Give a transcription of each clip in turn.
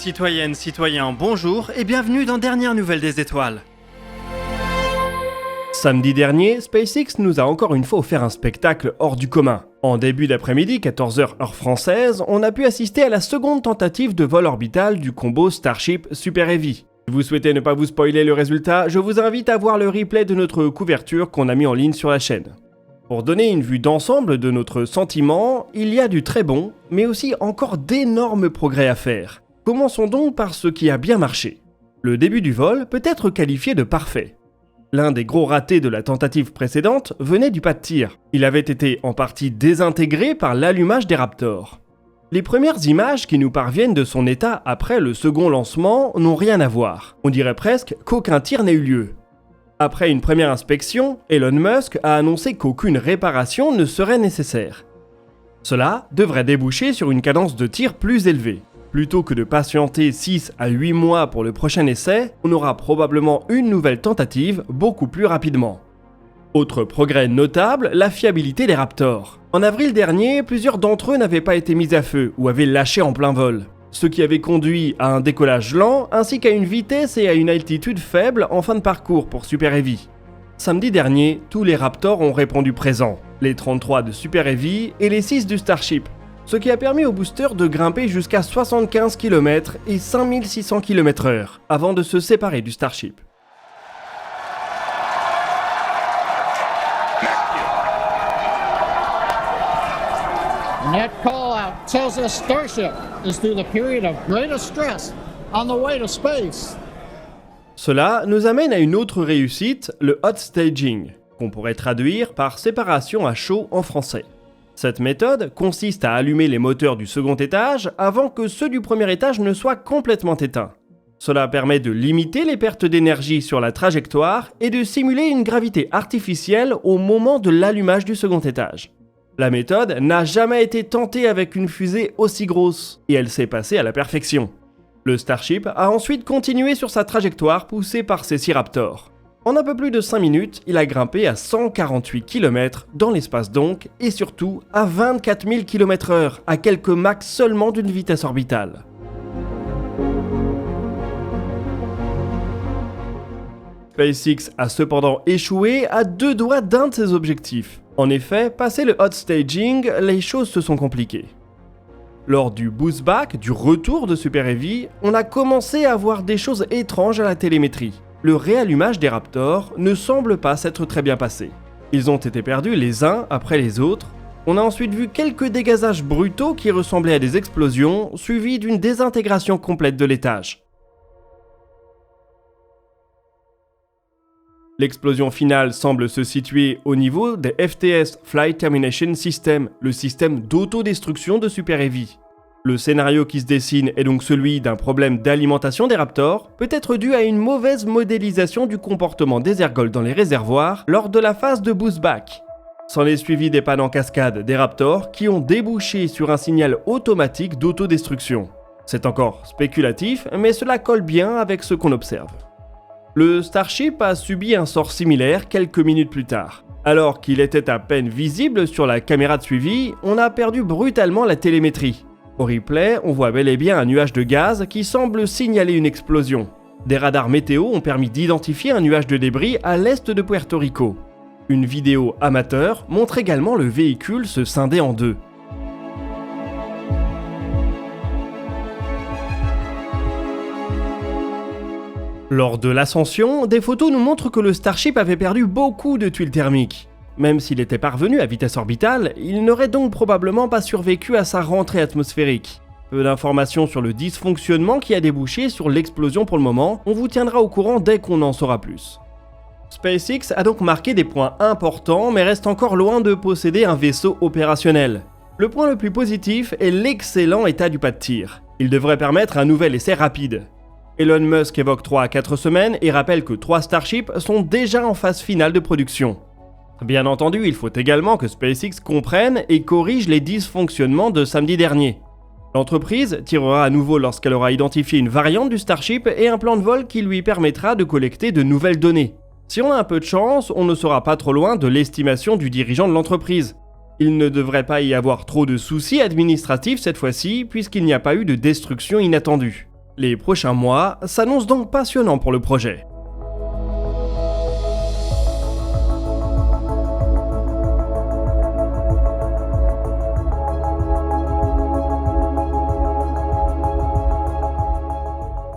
Citoyennes, citoyens, bonjour et bienvenue dans Dernière Nouvelle des Étoiles. Samedi dernier, SpaceX nous a encore une fois offert un spectacle hors du commun. En début d'après-midi, 14h heure française, on a pu assister à la seconde tentative de vol orbital du combo Starship Super Heavy. Si vous souhaitez ne pas vous spoiler le résultat, je vous invite à voir le replay de notre couverture qu'on a mis en ligne sur la chaîne. Pour donner une vue d'ensemble de notre sentiment, il y a du très bon, mais aussi encore d'énormes progrès à faire. Commençons donc par ce qui a bien marché. Le début du vol peut être qualifié de parfait. L'un des gros ratés de la tentative précédente venait du pas de tir. Il avait été en partie désintégré par l'allumage des Raptors. Les premières images qui nous parviennent de son état après le second lancement n'ont rien à voir. On dirait presque qu'aucun tir n'a eu lieu. Après une première inspection, Elon Musk a annoncé qu'aucune réparation ne serait nécessaire. Cela devrait déboucher sur une cadence de tir plus élevée. Plutôt que de patienter 6 à 8 mois pour le prochain essai, on aura probablement une nouvelle tentative beaucoup plus rapidement. Autre progrès notable, la fiabilité des Raptors. En avril dernier, plusieurs d'entre eux n'avaient pas été mis à feu ou avaient lâché en plein vol, ce qui avait conduit à un décollage lent ainsi qu'à une vitesse et à une altitude faible en fin de parcours pour Super Heavy. Samedi dernier, tous les Raptors ont répondu présents, les 33 de Super Heavy et les 6 du Starship, ce qui a permis au booster de grimper jusqu'à 75 km et 5600 km/h avant de se séparer du Starship. And that call-out tells us Starship is through the period of greatest stress on the way to space. Cela nous amène à une autre réussite, le hot staging, qu'on pourrait traduire par séparation à chaud en français. Cette méthode consiste à allumer les moteurs du second étage avant que ceux du premier étage ne soient complètement éteints. Cela permet de limiter les pertes d'énergie sur la trajectoire et de simuler une gravité artificielle au moment de l'allumage du second étage. La méthode n'a jamais été tentée avec une fusée aussi grosse, et elle s'est passée à la perfection. Le Starship a ensuite continué sur sa trajectoire poussée par ses 6 Raptors. En un peu plus de 5 minutes, il a grimpé à 148 km dans l'espace donc, et surtout à 24 000 km/h, à quelques Mach seulement d'une vitesse orbitale. SpaceX a cependant échoué à 2 doigts d'un de ses objectifs. En effet, passé le hot staging, les choses se sont compliquées. Lors du boost back, du retour de Super Heavy, on a commencé à voir des choses étranges à la télémétrie. Le réallumage des Raptors ne semble pas s'être très bien passé. Ils ont été perdus les uns après les autres. On a ensuite vu quelques dégazages brutaux qui ressemblaient à des explosions, suivis d'une désintégration complète de l'étage. L'explosion finale semble se situer au niveau des FTS Flight Termination System, le système d'autodestruction de Super Heavy. Le scénario qui se dessine est donc celui d'un problème d'alimentation des Raptors, peut-être dû à une mauvaise modélisation du comportement des ergols dans les réservoirs lors de la phase de boost back. S'en est suivi des pannes en cascade des Raptors qui ont débouché sur un signal automatique d'autodestruction. C'est encore spéculatif, mais cela colle bien avec ce qu'on observe. Le Starship a subi un sort similaire quelques minutes plus tard. Alors qu'il était à peine visible sur la caméra de suivi, on a perdu brutalement la télémétrie. Au replay, on voit bel et bien un nuage de gaz qui semble signaler une explosion. Des radars météo ont permis d'identifier un nuage de débris à l'est de Puerto Rico. Une vidéo amateur montre également le véhicule se scinder en deux. Lors de l'ascension, des photos nous montrent que le Starship avait perdu beaucoup de tuiles thermiques. Même s'il était parvenu à vitesse orbitale, il n'aurait donc probablement pas survécu à sa rentrée atmosphérique. Peu d'informations sur le dysfonctionnement qui a débouché sur l'explosion pour le moment, on vous tiendra au courant dès qu'on en saura plus. SpaceX a donc marqué des points importants mais reste encore loin de posséder un vaisseau opérationnel. Le point le plus positif est l'excellent état du pas de tir. Il devrait permettre un nouvel essai rapide. Elon Musk évoque 3 à 4 semaines et rappelle que 3 Starships sont déjà en phase finale de production. Bien entendu, il faut également que SpaceX comprenne et corrige les dysfonctionnements de samedi dernier. L'entreprise tirera à nouveau lorsqu'elle aura identifié une variante du Starship et un plan de vol qui lui permettra de collecter de nouvelles données. Si on a un peu de chance, on ne sera pas trop loin de l'estimation du dirigeant de l'entreprise. Il ne devrait pas y avoir trop de soucis administratifs cette fois-ci, puisqu'il n'y a pas eu de destruction inattendue. Les prochains mois s'annoncent donc passionnants pour le projet.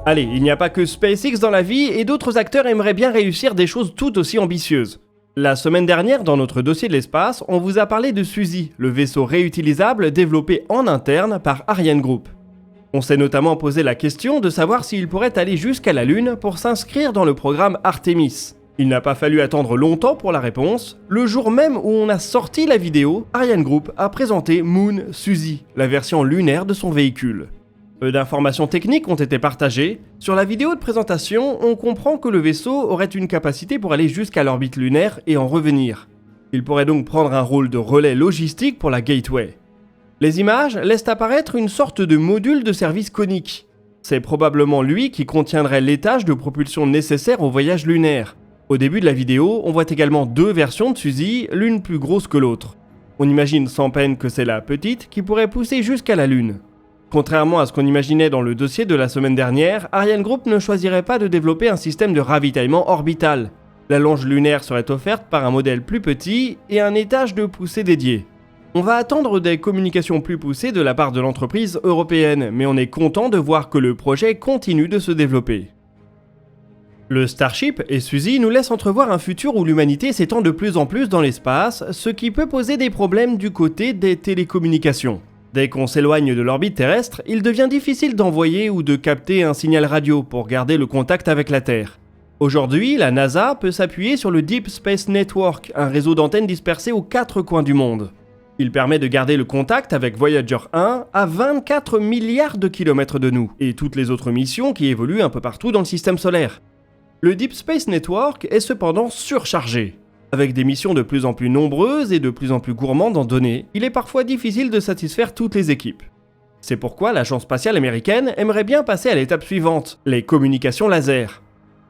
Allez, il n'y a pas que SpaceX dans la vie et d'autres acteurs aimeraient bien réussir des choses tout aussi ambitieuses. La semaine dernière, dans notre dossier de l'espace, on vous a parlé de Suzy, le vaisseau réutilisable développé en interne par Ariane Group. On s'est notamment posé la question de savoir s'il pourrait aller jusqu'à la Lune pour s'inscrire dans le programme Artemis. Il n'a pas fallu attendre longtemps pour la réponse. Le jour même où on a sorti la vidéo, Ariane Group a présenté Moon Suzy, la version lunaire de son véhicule. Peu d'informations techniques ont été partagées. Sur la vidéo de présentation, on comprend que le vaisseau aurait une capacité pour aller jusqu'à l'orbite lunaire et en revenir. Il pourrait donc prendre un rôle de relais logistique pour la Gateway. Les images laissent apparaître une sorte de module de service conique. C'est probablement lui qui contiendrait l'étage de propulsion nécessaire au voyage lunaire. Au début de la vidéo, on voit également deux versions de Suzy, l'une plus grosse que l'autre. On imagine sans peine que c'est la petite qui pourrait pousser jusqu'à la Lune. Contrairement à ce qu'on imaginait dans le dossier de la semaine dernière, Ariane Group ne choisirait pas de développer un système de ravitaillement orbital. La longe lunaire serait offerte par un modèle plus petit et un étage de poussée dédié. On va attendre des communications plus poussées de la part de l'entreprise européenne, mais on est content de voir que le projet continue de se développer. Le Starship et Suzy nous laissent entrevoir un futur où l'humanité s'étend de plus en plus dans l'espace, ce qui peut poser des problèmes du côté des télécommunications. Dès qu'on s'éloigne de l'orbite terrestre, il devient difficile d'envoyer ou de capter un signal radio pour garder le contact avec la Terre. Aujourd'hui, la NASA peut s'appuyer sur le Deep Space Network, un réseau d'antennes dispersées aux 4 coins du monde. Il permet de garder le contact avec Voyager 1 à 24 milliards de kilomètres de nous, et toutes les autres missions qui évoluent un peu partout dans le système solaire. Le Deep Space Network est cependant surchargé. Avec des missions de plus en plus nombreuses et de plus en plus gourmandes en données, il est parfois difficile de satisfaire toutes les équipes. C'est pourquoi l'agence spatiale américaine aimerait bien passer à l'étape suivante, les communications laser.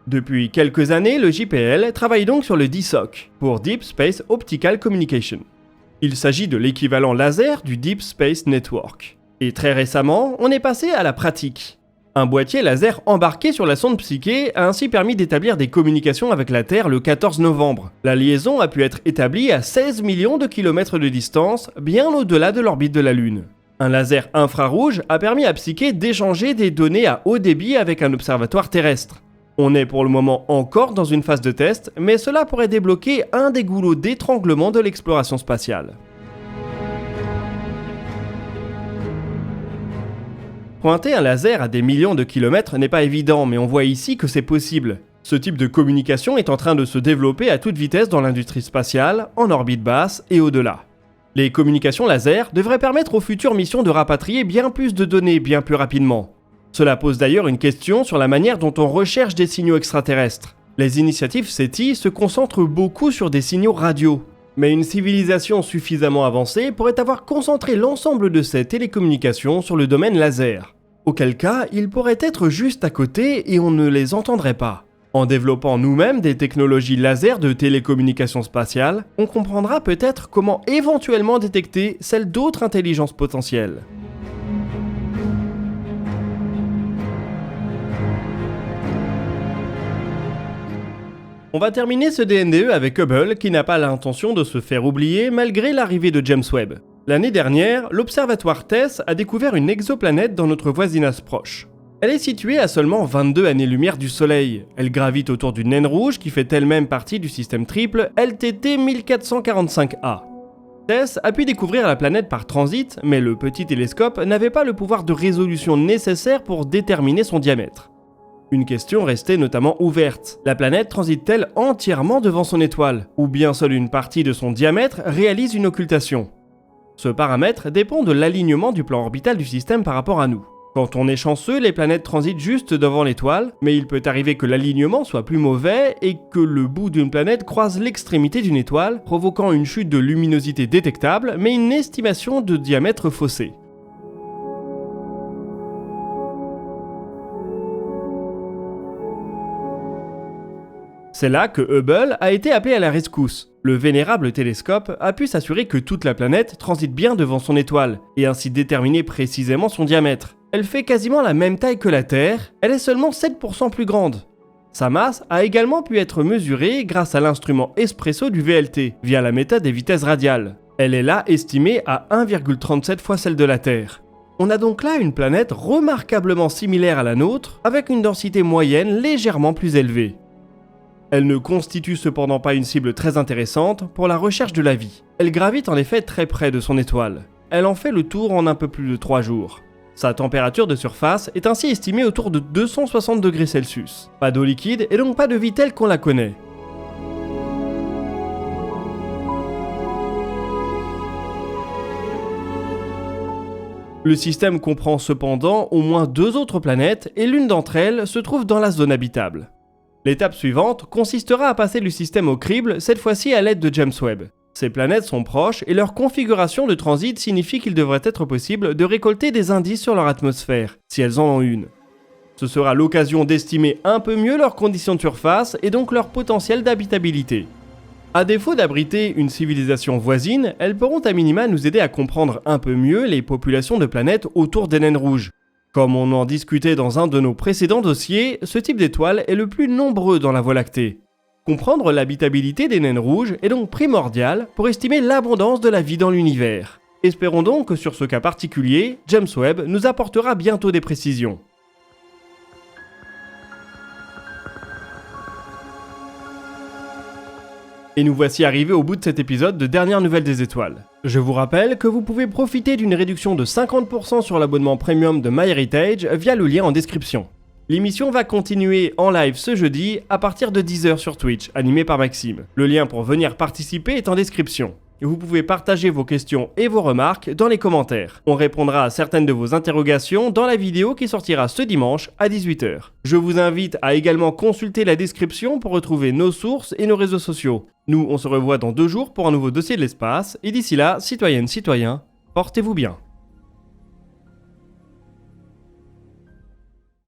Depuis quelques années, le JPL travaille donc sur le DSOC, pour Deep Space Optical Communication. Il s'agit de l'équivalent laser du Deep Space Network. Et très récemment, on est passé à la pratique. Un boîtier laser embarqué sur la sonde Psyche a ainsi permis d'établir des communications avec la Terre le 14 novembre. La liaison a pu être établie à 16 millions de kilomètres de distance, bien au-delà de l'orbite de la Lune. Un laser infrarouge a permis à Psyche d'échanger des données à haut débit avec un observatoire terrestre. On est pour le moment encore dans une phase de test, mais cela pourrait débloquer un des goulots d'étranglement de l'exploration spatiale. Pointer un laser à des millions de kilomètres n'est pas évident, mais on voit ici que c'est possible. Ce type de communication est en train de se développer à toute vitesse dans l'industrie spatiale, en orbite basse et au-delà. Les communications laser devraient permettre aux futures missions de rapatrier bien plus de données bien plus rapidement. Cela pose d'ailleurs une question sur la manière dont on recherche des signaux extraterrestres. Les initiatives SETI se concentrent beaucoup sur des signaux radio. Mais une civilisation suffisamment avancée pourrait avoir concentré l'ensemble de ces télécommunications sur le domaine laser. Auquel cas, ils pourraient être juste à côté et on ne les entendrait pas. En développant nous-mêmes des technologies laser de télécommunications spatiales, on comprendra peut-être comment éventuellement détecter celles d'autres intelligences potentielles. On va terminer ce DNDE avec Hubble qui n'a pas l'intention de se faire oublier malgré l'arrivée de James Webb. L'année dernière, l'observatoire TESS a découvert une exoplanète dans notre voisinage proche. Elle est située à seulement 22 années-lumière du Soleil. Elle gravite autour d'une naine rouge qui fait elle-même partie du système triple LTT 1445A. TESS a pu découvrir la planète par transit, mais le petit télescope n'avait pas le pouvoir de résolution nécessaire pour déterminer son diamètre. Une question restait notamment ouverte. La planète transite-t-elle entièrement devant son étoile, ou bien seule une partie de son diamètre réalise une occultation? Ce paramètre dépend de l'alignement du plan orbital du système par rapport à nous. Quand on est chanceux, les planètes transitent juste devant l'étoile, mais il peut arriver que l'alignement soit plus mauvais et que le bout d'une planète croise l'extrémité d'une étoile, provoquant une chute de luminosité détectable, mais une estimation de diamètre faussée. C'est là que Hubble a été appelé à la rescousse. Le vénérable télescope a pu s'assurer que toute la planète transite bien devant son étoile, et ainsi déterminer précisément son diamètre. Elle fait quasiment la même taille que la Terre, elle est seulement 7% plus grande. Sa masse a également pu être mesurée grâce à l'instrument Espresso du VLT, via la méthode des vitesses radiales. Elle est là estimée à 1,37 fois celle de la Terre. On a donc là une planète remarquablement similaire à la nôtre, avec une densité moyenne légèrement plus élevée. Elle ne constitue cependant pas une cible très intéressante pour la recherche de la vie. Elle gravite en effet très près de son étoile. Elle en fait le tour en un peu plus de 3 jours. Sa température de surface est ainsi estimée autour de 260 degrés Celsius. Pas d'eau liquide et donc pas de vie telle qu'on la connaît. Le système comprend cependant au moins 2 autres planètes et l'une d'entre elles se trouve dans la zone habitable. L'étape suivante consistera à passer le système au crible, cette fois-ci à l'aide de James Webb. Ces planètes sont proches et leur configuration de transit signifie qu'il devrait être possible de récolter des indices sur leur atmosphère, si elles en ont une. Ce sera l'occasion d'estimer un peu mieux leurs conditions de surface et donc leur potentiel d'habitabilité. À défaut d'abriter une civilisation voisine, elles pourront à minima nous aider à comprendre un peu mieux les populations de planètes autour des naines rouges. Comme on en discutait dans un de nos précédents dossiers, ce type d'étoile est le plus nombreux dans la Voie lactée. Comprendre l'habitabilité des naines rouges est donc primordial pour estimer l'abondance de la vie dans l'univers. Espérons donc que sur ce cas particulier, James Webb nous apportera bientôt des précisions. Et nous voici arrivés au bout de cet épisode de Dernières Nouvelles des Étoiles. Je vous rappelle que vous pouvez profiter d'une réduction de 50% sur l'abonnement premium de MyHeritage via le lien en description. L'émission va continuer en live ce jeudi à partir de 10h sur Twitch, animé par Maxime. Le lien pour venir participer est en description. Et vous pouvez partager vos questions et vos remarques dans les commentaires. On répondra à certaines de vos interrogations dans la vidéo qui sortira ce dimanche à 18h. Je vous invite à également consulter la description pour retrouver nos sources et nos réseaux sociaux. Nous, on se revoit dans 2 jours pour un nouveau dossier de l'espace, et d'ici là, citoyennes, citoyens, portez-vous bien.